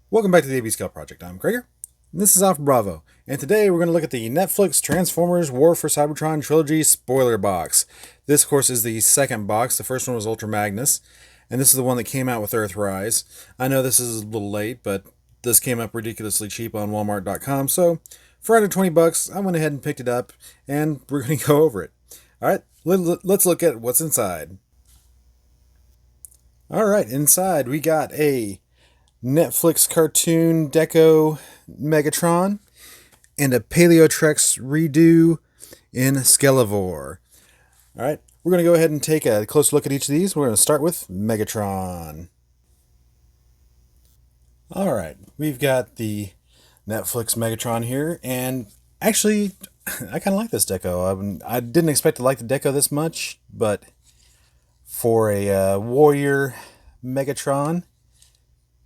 Welcome back to the AB Scale Project. I'm Gregor, and this is Alpha Bravo. And today we're going to look at the Netflix Transformers War for Cybertron Trilogy Spoiler Box. This, of course, is the second box. The first one was Ultra Magnus, and this is the one that came out with Earthrise. I know this is a little late, but this came up ridiculously cheap on Walmart.com, so for under 20 bucks, I went ahead and picked it up, and we're going to go over it. All right, let's look at what's inside. All right, inside we got a Netflix cartoon deco Megatron and a Paleotrex redo in Skelivore. All right, we're going to go ahead and take a close look at each of these. We're going to start with Megatron. All right, we've got the Netflix Megatron here, and actually, I kind of like this deco. I didn't expect to like the deco this much, but for a warrior Megatron,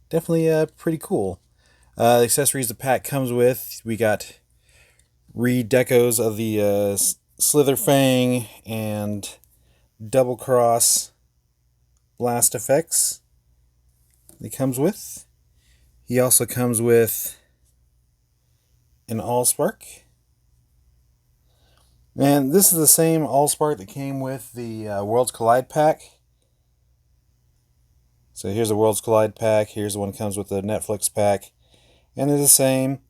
definitely pretty cool. The accessories the pack comes with, we got re-decos of the Slither Fang and Double Cross blast effects he comes with. He also comes with an Allspark. And this is the same Allspark that came with the Worlds Collide pack. So here's the Worlds Collide pack. Here's the one that comes with the Netflix pack. And they're the same.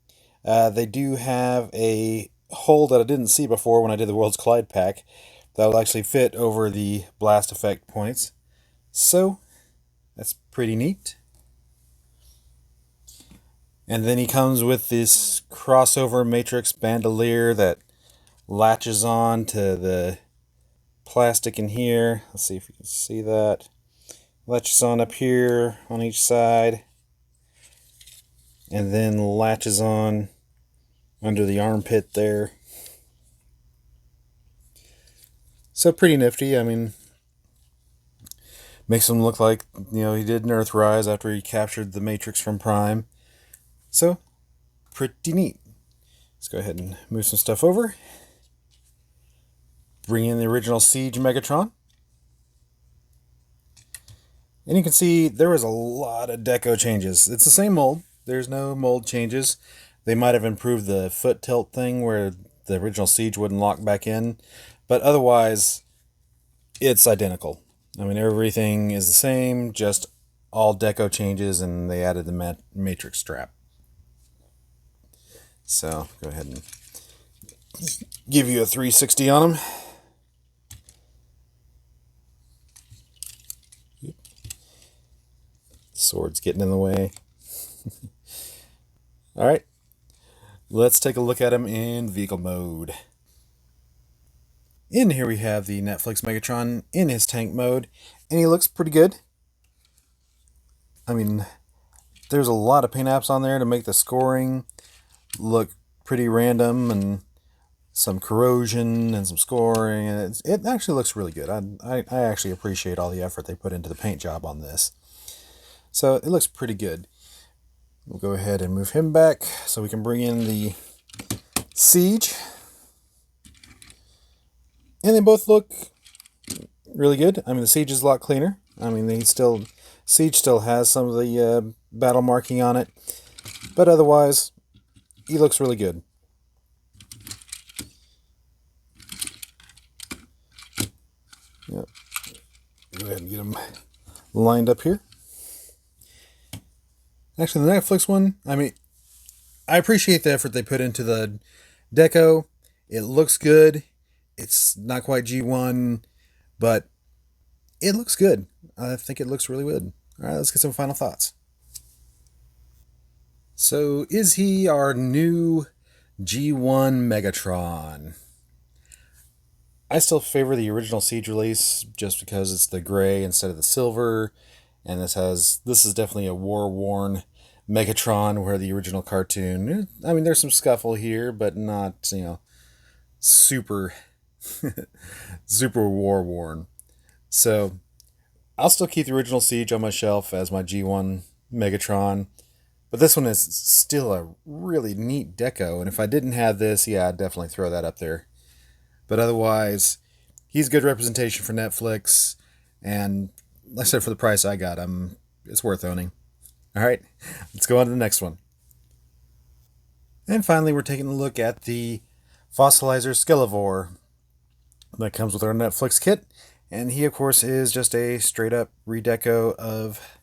They do have a hole that I didn't see before when I did the Worlds Collide pack that'll actually fit over the blast effect points. So that's pretty neat. And then he comes with this crossover matrix bandolier that latches on to the plastic in here. Let's see if you can see that. Latches on up here on each side, and then latches on under the armpit there. So pretty nifty. I mean, makes him look like, he did in Earthrise after he captured the Matrix from Prime. So pretty neat. Let's go ahead and move some stuff over. Bring in the original Siege Megatron. And you can see there was a lot of deco changes. It's the same mold. There's no mold changes. They might have improved the foot tilt thing where the original Siege wouldn't lock back in. But otherwise, it's identical. I mean, everything is the same, just all deco changes, and they added the Matrix strap. So, go ahead and give you a 360 on them. Sword's getting in the way. Alright, let's take a look at him in vehicle mode. In here we have the Netflix Megatron in his tank mode, and he looks pretty good. I mean, there's a lot of paint apps on there to make the scoring look pretty random, and some corrosion and some scoring, and it actually looks really good. I actually appreciate all the effort they put into the paint job on this. So it looks pretty good. We'll go ahead and move him back so we can bring in the Siege. And they both look really good. I mean, the Siege is a lot cleaner. I mean, Siege still has some of the battle marking on it, but otherwise, he looks really good. Yep. Go ahead and get him lined up here. Actually, the Netflix one, I mean, I appreciate the effort they put into the deco. It looks good. It's not quite G1, but it looks good. I think it looks really good. All right, let's get some final thoughts. So, is he our new G1 Megatron? I still favor the original Siege release just because it's the gray instead of the silver, and this is definitely a war-worn Megatron, where the original cartoon, I mean, there's some scuffle here, but not, super, super war-worn. So, I'll still keep the original Siege on my shelf as my G1 Megatron, but this one is still a really neat deco, and if I didn't have this, yeah, I'd definitely throw that up there. But otherwise, he's good representation for Netflix, and like I said, for the price I got, it's worth owning. Alright, let's go on to the next one. And finally, we're taking a look at the Fossilizer Skelivore that comes with our Netflix kit. And he, of course, is just a straight up redeco of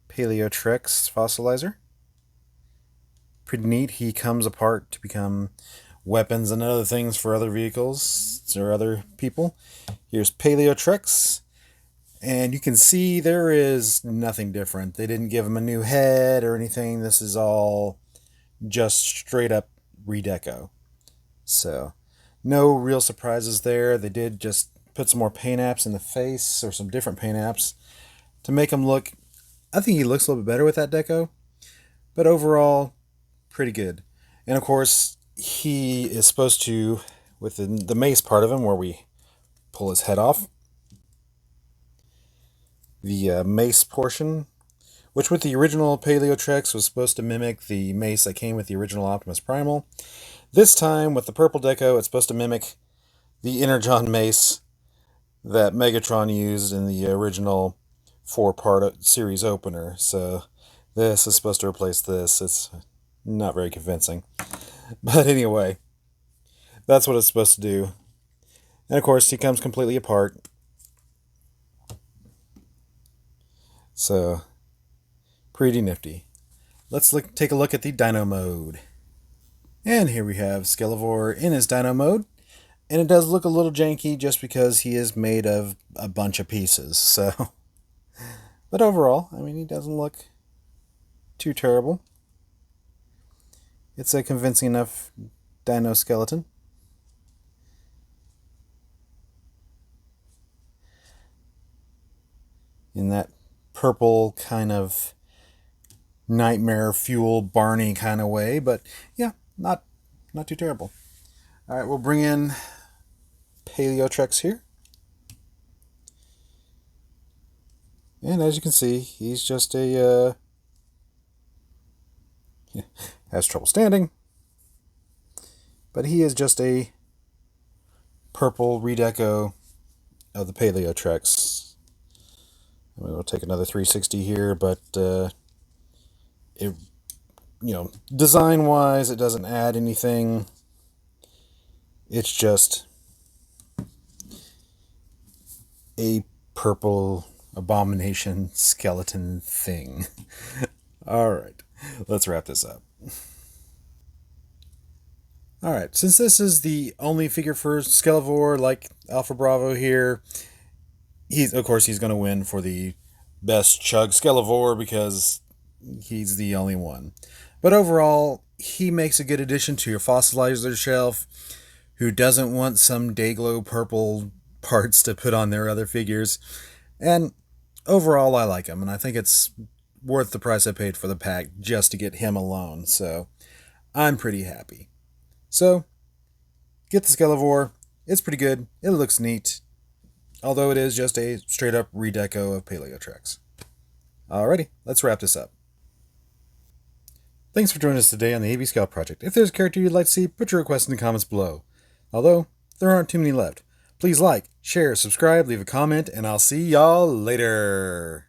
Paleotrex Fossilizer. Pretty neat. He comes apart to become weapons and other things for other vehicles or other people. Here's Paleotrex. And you can see there is nothing different. They didn't give him a new head or anything. This is all just straight up redeco. So, no real surprises there. They did just put some more paint apps in the face, or some different paint apps, to make him look... I think he looks a little bit better with that deco. But overall, pretty good. And of course, he is supposed to, with the mace part of him, where we pull his head off, the mace portion, which with the original Paleotrex was supposed to mimic the mace that came with the original Optimus Primal. This time, with the purple deco, it's supposed to mimic the Energon mace that Megatron used in the original 4-part series opener. So this is supposed to replace this. It's not very convincing. But anyway, that's what it's supposed to do. And of course, he comes completely apart. So, pretty nifty. Let's take a look at the Dino mode. And here we have Skelivore in his Dino mode. And it does look a little janky just because he is made of a bunch of pieces. So, but overall, I mean, he doesn't look too terrible. It's a convincing enough dino skeleton. In that purple kind of nightmare fuel Barney kind of way, but yeah, not too terrible. All right, we'll bring in Paleotrex here. And as you can see, he's just a has trouble standing, but he is just a purple redeco of the Paleotrex. We'll take another 360 here, but it, design-wise, it doesn't add anything. It's just a purple abomination skeleton thing. All right, let's wrap this up. All right, since this is the only figure for Skelivore, like Alpha Bravo here, he's going to win for the best Chug Skelivore because he's the only one. But overall, he makes a good addition to your fossilizer shelf. Who doesn't want some Dayglow purple parts to put on their other figures? And overall, I like him, and I think it's worth the price I paid for the pack just to get him alone. So I'm pretty happy. So get the Skelivore. It's pretty good. It looks neat, although it is just a straight up redeco of Paleotrex. Alrighty, let's wrap this up. Thanks for joining us today on the AB Scout Project. If there's a character you'd like to see, put your request in the comments below. Although, there aren't too many left. Please like, share, subscribe, leave a comment, and I'll see y'all later.